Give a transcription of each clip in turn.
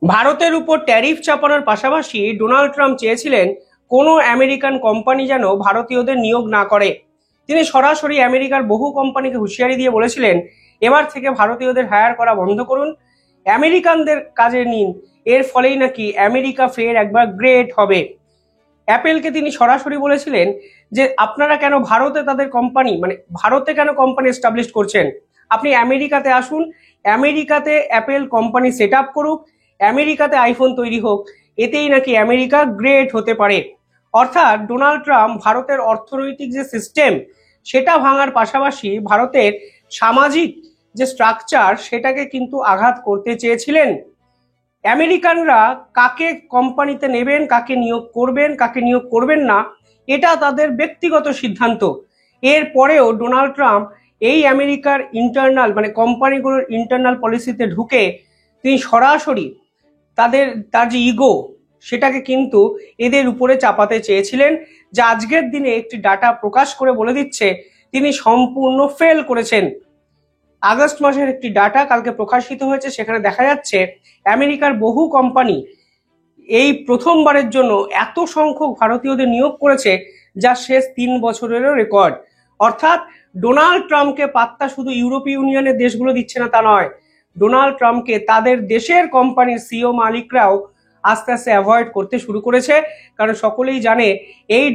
ভারতের উপর ট্যারিফ চাপানোর পাশাপাশি ডোনাল্ড ট্রাম্প চেয়েছিলেন কোনো আমেরিকান কোম্পানি যেন ভারতীয়দের নিয়োগ না করে। তিনি সরাসরি আমেরিকার বহু কোম্পানিকে হুঁশিয়ারি দিয়ে বলেছিলেন, এবার থেকে ভারতীয়দের হায়ার করা বন্ধ করুন, আমেরিকানদের কাজে নিন, এর ফলেই নাকি আমেরিকা ফের একবার গ্রেট হবে। অ্যাপেলকে তিনি সরাসরি বলেছিলেন যে আপনারা কেন ভারতে তাদের কোম্পানি ভারতে কেন কোম্পানি এস্টাবলিশ করছেন, আপনি আমেরিকাতে আসুন, আমেরিকাতে অ্যাপেল কোম্পানি সেট আপ করুক, আমেরিকাতে আইফোন তৈরি হোক, এতেই নাকি আমেরিকা গ্রেট হতে পারে। অর্থাৎ ডোনাল্ড ট্রাম্প ভারতের অর্থনৈতিক যে সিস্টেম সেটা ভাঙার পাশাপাশি ভারতের সামাজিক যে স্ট্রাকচার সেটাকে কিন্তু আঘাত করতে চেয়েছিলেন। আমেরিকানরা কাকে কোম্পানিতে নেবেন, কাকে নিয়োগ করবেন, কাকে নিয়োগ করবেন না, এটা তাদের ব্যক্তিগত সিদ্ধান্ত। এর পরেও ডোনাল্ড ট্রাম্প এই আমেরিকার ইন্টারনাল কোম্পানিগুলোর ইন্টারনাল পলিসিতে ঢুকে তিনি সরাসরি তার যে ইগো সেটাকে কিন্তু এদের উপরে চাপাতে চেয়েছিলেন, যা আজকের দিনে একটি ডাটা প্রকাশ করে বলে দিচ্ছে তিনি সম্পূর্ণ ফেল করেছেন। আগস্ট মাসের একটি ডাটা কালকে প্রকাশিত হয়েছে, সেখানে দেখা যাচ্ছে আমেরিকার বহু কোম্পানি এই প্রথমবারের জন্য এত সংখ্যক ভারতীয়দের নিয়োগ করেছে, যা শেষ 3 বছরেরও রেকর্ড। অর্থাৎ ডোনাল্ড ট্রাম্পকে পাত্তা শুধু ইউরোপীয় ইউনিয়নের দেশগুলো দিচ্ছে না তা নয়, ডোনাল্ড ট্রাম্পকে তাদের দেশের কোম্পানির সিও মালিকরাও আস্তে আস্তে অ্যাভয়েড করতে শুরু করেছে। কারণ সকলেই জানে এই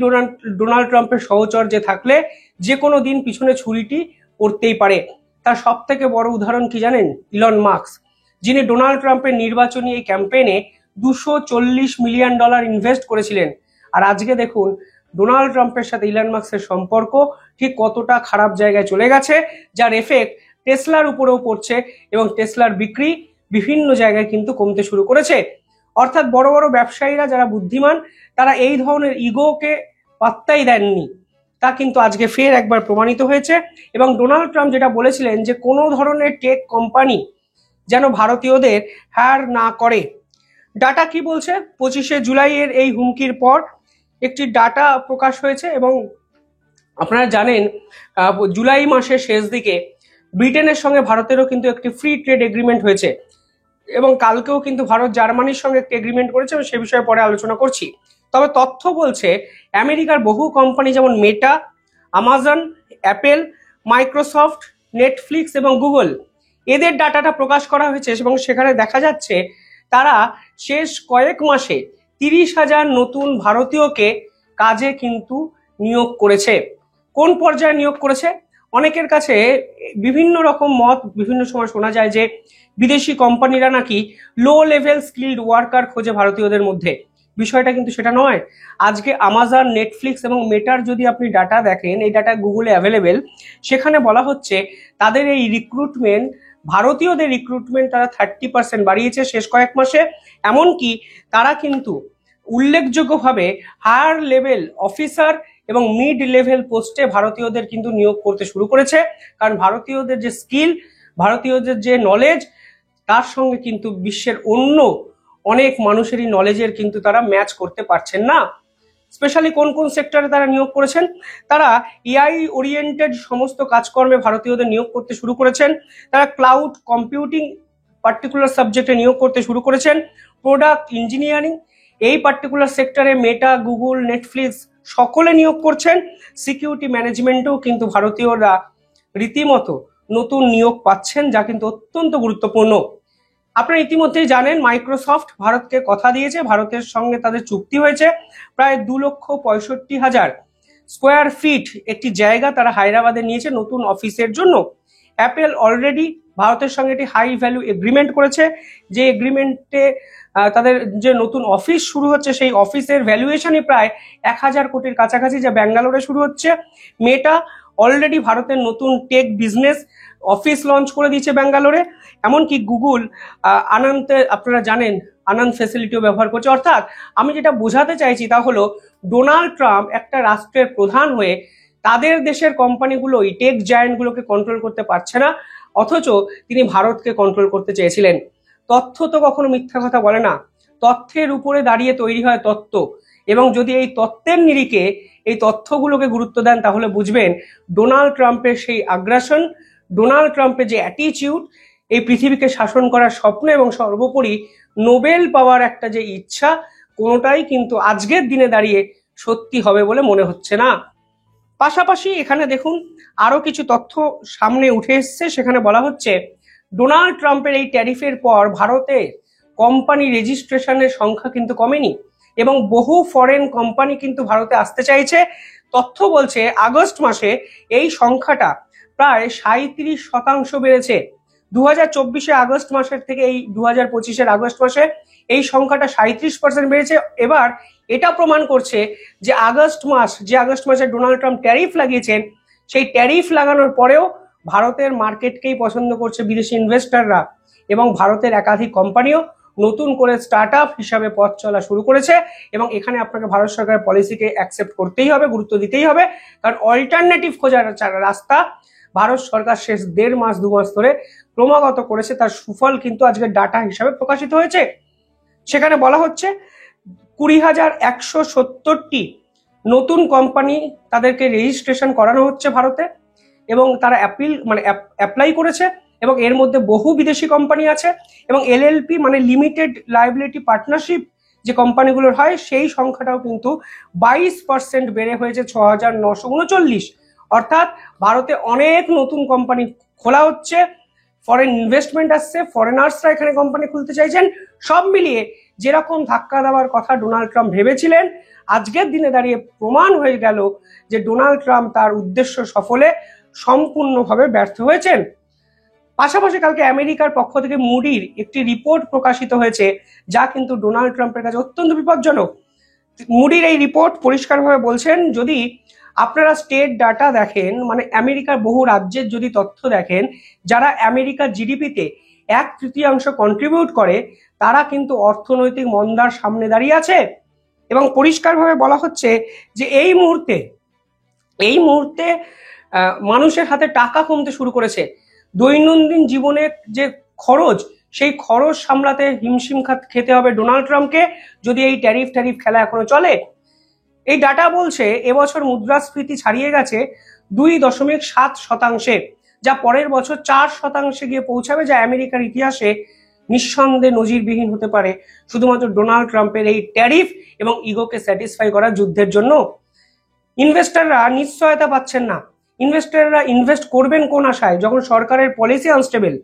ডোনাল্ড ট্রাম্পের সহচর্যে থাকলে যে কোনো দিন পিছনে ছুরিটি পড়তেই পারে। তার সব থেকে বড় উদাহরণ কি জানেন? ইলন মাস্ক, যিনি ডোনাল্ড ট্রাম্পের নির্বাচনী এই ক্যাম্পেইনে $240 মিলিয়ন ইনভেস্ট করেছিলেন। আর আজকে দেখুন ডোনাল্ড ট্রাম্পের সাথে ইলন মাস্কের সম্পর্ক ঠিক কতটা খারাপ জায়গায় চলে গেছে, যার এফেক্ট টেসলার উপরেও পড়ছে এবং টেসলার বিক্রি বিভিন্ন জায়গায় কিন্তু কমতে শুরু করেছে। অর্থাৎ বড় বড় ব্যবসায়ীরা যারা বুদ্ধিমান তারা এই ধরনের ইগোকে পাত্তাই দেননি, তা কিন্তু আজকে ফের একবার প্রমাণিত হয়েছে। এবং ডোনাল্ড ট্রাম্প যেটা বলেছিলেন যে কোনো ধরনের টেক কোম্পানি যেন ভারতীয়দের হায়ার না করে। ডাটা কি বলছে? 25শে জুলাইয়ের এই হুমকির পর একটি ডাটা প্রকাশ হয়েছে এবং আপনারা জানেন জুলাই মাসের শেষ দিকে ব্রিটেনের সঙ্গে ভারতেরও কিন্তু একটি ফ্রি ট্রেড এগ্রিমেন্ট হয়েছে এবং কালকেও কিন্তু ভারত জার্মানির সঙ্গে একটি এগ্রিমেন্ট করেছে এবং সে বিষয়ে পরে আলোচনা করছি। তবে তথ্য বলছে আমেরিকার বহু কোম্পানি যেমন মেটা, আমাজন, অ্যাপেল, মাইক্রোসফট, নেটফ্লিক্স এবং গুগল, এদের ডাটাটা প্রকাশ করা হয়েছে এবং সেখানে দেখা যাচ্ছে তারা শেষ কয়েক মাসে 30,000 নতুন ভারতীয়কে কাজে কিন্তু নিয়োগ করেছে। কোন পর্যায়ে নিয়োগ করেছে? অনেকের কাছে বিভিন্ন রকম মত বিভিন্ন সময় শোনা যায় যে বিদেশি কোম্পানিরা নাকি লো লেভেল স্কিল্ড ওয়ার্কার খোঁজে ভারতীয়দের মধ্যে। বিষয়টা কিন্তু সেটা নয়। আজকে আমাজন, নেটফ্লিক্স এবং মেটার যদি আপনি ডাটা দেখেন, এই ডাটা গুগলে অ্যাভেলেবেল, সেখানে বলা হচ্ছে তাদের এই রিক্রুটমেন্ট, ভারতীয়দের রিক্রুটমেন্ট তারা 30% বাড়িয়েছে শেষ কয়েক মাসে। এমনকি তারা কিন্তু উল্লেখযোগ্যভাবে হায়ার লেভেল অফিসার এবং মিড লেভেল পোস্টে ভারতীয়দের কিন্তু নিয়োগ করতে শুরু করেছে। কারণ ভারতীয়দের যে স্কিল, ভারতীয়দের যে নলেজ, তার সঙ্গে কিন্তু বিশ্বের অন্য অনেক মানুষেরই নলেজের কিন্তু তারা ম্যাচ করতে পারছেন না। স্পেশালি কোন কোন সেক্টরে তারা নিয়োগ করেছেন? তারা এআই ওরিয়েন্টেড সমস্ত কাজকর্মে ভারতীয়দের নিয়োগ করতে শুরু করেছেন। তারা ক্লাউড কম্পিউটিং পার্টিকুলার সাবজেক্টে নিয়োগ করতে শুরু করেছেন। প্রোডাক্ট ইঞ্জিনিয়ারিং এই পার্টিকুলার সেক্টরে মেটা, গুগল, নেটফ্লিক্স সকলে নিয়োগ করছেন। সিকিউরিটি ম্যানেজমেন্টেও কিন্তু ভারতীয়রা রীতিমতো নতুন নিয়োগ পাচ্ছেন, যা কিন্তু অত্যন্ত গুরুত্বপূর্ণ। আপনারা ইতিমধ্যেই জানেন মাইক্রোসফট ভারতকে কথা দিয়েছে, ভারতের সঙ্গে তাদের চুক্তি হয়েছে প্রায় 2,65,000 স্কোয়ার ফিট একটি জায়গা তারা হায়দ্রাবাদে নিয়েছে নতুন অফিসের জন্য। অ্যাপেল অলরেডি ভারতের সঙ্গে একটি হাই ভ্যালু এগ্রিমেন্ট করেছে, যে এগ্রিমেন্টে তাদের যে নতুন অফিস শুরু হচ্ছে সেই অফিসের ভ্যালুয়েশনই প্রায় 1,000 কোটির কাছাকাছি, যা ব্যাঙ্গালোরে শুরু হচ্ছে। মেটা অলরেডি ভারতের নতুন টেক বিজনেস অফিস লঞ্চ করে দিয়েছে ব্যাঙ্গালোরে। এমনকি গুগল আনন্দে আপনারা জানেন আনন্দ ফ্যাসিলিটিও ব্যবহার করছে। অর্থাৎ আমি যেটা বোঝাতে চাইছি তা হলো ডোনাল্ড ট্রাম্প একটা রাষ্ট্রের প্রধান হয়ে তাদের দেশের কোম্পানিগুলো এই টেক জায়ান্টগুলোকে কন্ট্রোল করতে পারছে না, অথচ তিনি ভারতকে কন্ট্রোল করতে চেয়েছিলেন। তথ্য তো কখনো মিথ্যা কথা বলে না, তথ্যের উপরে দাঁড়িয়ে তৈরি হয় তত্ত্ব। এবং যদি এই তত্ত্বের নিরিখে এই তথ্যগুলোকে গুরুত্ব দেন তাহলে বুঝবেন ডোনাল্ড ট্রাম্পের সেই আগ্রাসন, ডোনাল্ড ট্রাম্পের যে অ্যাটিটিউড, এই পৃথিবীকে শাসন করার স্বপ্ন এবং সর্বোপরি নোবেল পাওয়ার একটা যে ইচ্ছা, কোনোটাই কিন্তু আজকের দিনে দাঁড়িয়ে সত্যি হবে বলে মনে হচ্ছে না। পাশাপাশি এখানে দেখুন আরো কিছু তথ্য সামনে উঠে এসছে। সেখানে বলা হচ্ছে ডোনাল্ড ট্রাম্পের এই ট্যারিফের পর ভারতে কোম্পানি রেজিস্ট্রেশনের সংখ্যা কিন্তু কমেনি এবং বহু ফরেন কোম্পানি কিন্তু ভারতে আসতে চাইছে। তথ্য বলছে আগস্ট মাসে এই সংখ্যাটা প্রায় 37% বেড়েছে। 2024 আগস্ট মাসের থেকে এই 2025 আগস্ট মাসে এই সংখ্যাটা 37% বেড়েছে। এবার এটা প্রমাণ করছে যে আগস্ট মাসে ডোনাল্ড ট্রাম্প ট্যারিফ লাগিয়েছেন, সেই ট্যারিফ লাগানোর পরেও ভারতের মার্কেটকেই পছন্দ করছে বিদেশি ইনভেস্টররা এবং ভারতের একাধিক কোম্পানিও নতুন করে স্টার্ট আপ হিসাবে পথ চলা শুরু করেছে। এবং এখানে আপনাকে ভারত সরকারের পলিসিকে অ্যাকসেপ্ট করতেই হবে, গুরুত্ব দিতেই হবে, কারণ অল্টারনেটিভ খোঁজার রাস্তা ভারত সরকার শেষ 1.5-2 মাস ধরে ক্রমাগত করেছে। তার সুফল কিন্তু আজকের ডাটা হিসাবে প্রকাশিত হয়েছে। সেখানে বলা হচ্ছে 20,170টি নতুন কোম্পানি তাদেরকে রেজিস্ট্রেশন করানো হচ্ছে ভারতে এবং তারা অ্যাপ্লাই করেছে এবং এর মধ্যে বহু বিদেশি কোম্পানি আছে এবং এলএলপি মানে লিমিটেড লায়াবিলিটি পার্টনারশিপ যে কোম্পানিগুলোর হয় সেই সংখ্যাটাও কিন্তু 22% বেড়ে হয়েছে 6,939। অর্থাৎ ভারতে অনেক নতুন কোম্পানি খোলা হচ্ছে, ফরেন ইনভেস্টমেন্ট আসছে, ফরেনার্সরা এখানে কোম্পানি খুলতে চাইছেন। সব মিলিয়ে যেরকম ধাক্কা দেওয়ার কথা ডোনাল্ড ট্রাম্প ভেবেছিলেন, আজকের দিনে দাঁড়িয়ে প্রমাণ হয়ে গেল যে ডোনাল্ড ট্রাম্প তার উদ্দেশ্য সফলে সম্পূর্ণভাবে ব্যর্থ হয়েছেন। পাশাপাশি কালকে আমেরিকার পক্ষ থেকে মুডির একটি রিপোর্ট প্রকাশিত হয়েছে যা কিন্তু ডোনাল্ড ট্রাম্পের কাছে অত্যন্ত বিপজ্জনক। মুডির এই রিপোর্ট পরিষ্কারভাবে বলছেন, যদি আপনারা স্টেট ডাটা দেখেন, মানে আমেরিকার বহু রাজ্যের যদি তথ্য দেখেন, যারা আমেরিকার জিডিপিতে 1/3 কন্ট্রিবিউট করে তারা কিন্তু অর্থনৈতিক মন্দার সামনে দাঁড়িয়ে আছে। এবং পরিষ্কারভাবে বলা হচ্ছে যে এই মুহূর্তে মানুষের হাতে টাকা কমতে শুরু করেছে। দৈনন্দিন জীবনের যে খরচ, সেই খরচ সামলাতে হিমশিম খেতে হবে ডোনাল্ড ট্রাম্পকে যদি এই ট্যারিফ খেলা এখনো চলে। এই ডাটা বলছে এবছর মুদ্রাস্ফীতি ছাড়িয়ে গেছে 2.7%, যা পরের বছর 4% গিয়ে পৌঁছাবে, যা আমেরিকার ইতিহাসে নিঃসন্দেহে নজিরবিহীন হতে পারে শুধুমাত্র ডোনাল্ড ট্রাম্পের এই ট্যারিফ এবং ইগোকে স্যাটিসফাই করার যুদ্ধের জন্য। ইনভেস্টররা নিশ্চয়তা পাচ্ছেন না। ইনভেস্টররা ইনভেস্ট করবেন কোন আশায়, যখন সরকারের পলিসি আনস্টেবল,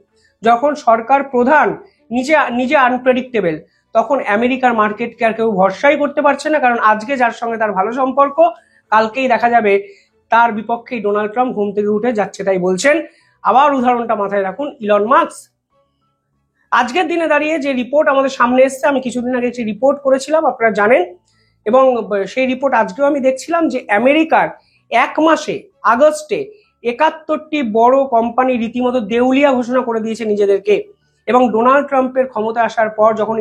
যখন সরকার প্রধান নিজে আনপ্রেডিক্টেবল, তখন আমেরিকার মার্কেটকে আর কেউ ভরসাই করতে পারছে না। কারণ আজকে যার সঙ্গে তার ভালো সম্পর্ক, কালকেই দেখা যাবে তার বিপক্ষেই ডোনাল্ড ট্রাম্প ঘুম থেকে উঠে যাচ্ছে তাই বলছেন। আবার উদাহরণটা মাথায় রাখুন, ইলন মাস্ক। আজকের দিনে দাঁড়িয়ে যে রিপোর্ট আমাদের সামনে এসছে, আমি কিছুদিন আগে একটি রিপোর্ট করেছিলাম আপনারা জানেন, এবং সেই রিপোর্ট আজকেও আমি দেখছিলাম যে আমেরিকার এক মাসে আগস্টে 71টি বড় কোম্পানি রীতিমতো দেউলিয়া ঘোষণা করে দিয়েছে নিজেদেরকে। এবং ডোনাল্ড ট্রাম্পের ক্ষমতা আসার পর যখন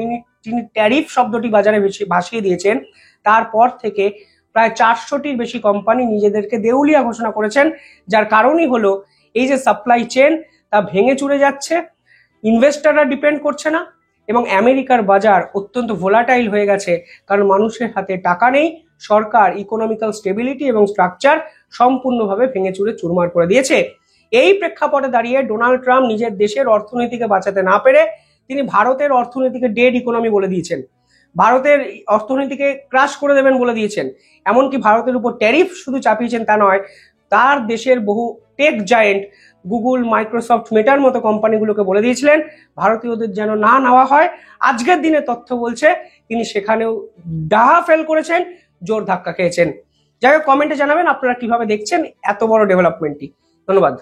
তিনি ট্যারিফ শব্দটি বাজারে ভাসিয়ে দিয়েছেন, তারপর থেকে প্রায় 400টির বেশি কোম্পানি নিজেদেরকে দেউলিয়া ঘোষণা করেছেন, যার কারণই হলো এই যে সাপ্লাই চেন তা ভেঙে চুরে যাচ্ছে, ইনভেস্টররা ডিপেন্ড করছে না এবং আমেরিকার বাজার অত্যন্ত ভোলাটাইল হয়ে গেছে, কারণ মানুষের হাতে টাকা নেই। সরকার ইকোনমিক্যাল স্টেবিলিটি এবং স্ট্রাকচার সম্পূর্ণভাবে ভেঙে চুরে চুরমার করে দিয়েছে। এই প্রেক্ষাপটে দাঁড়িয়ে ডোনাল্ড ট্রাম্প নিজের দেশের অর্থনীতিকে বাঁচাতে না পেরে তিনি ভারতের অর্থনীতিকে ডেড ইকোনমি বলে দিয়েছেন, ভারতের অর্থনীতিকে ক্রাশ করে দেবেন বলে দিয়েছেন। এমনকি ভারতের উপর ট্যারিফ শুধু চাপিয়েছেন তা নয়, তার দেশের বহু টেক জায়েন্ট গুগল, মাইক্রোসফট, মেটার মতো কোম্পানিগুলোকে বলে দিয়েছিলেন ভারতীয়দের যেন না নেওয়া হয়। আজকের দিনে তথ্য বলছে তিনি সেখানেও ডাহা ফেল করেছেন, জোর ধাক্কা খেয়েছেন। যাই হোক, কমেন্টে জানাবেন আপনারা কিভাবে দেখছেন এত বড় ডেভেলপমেন্টটি। ধন্যবাদ।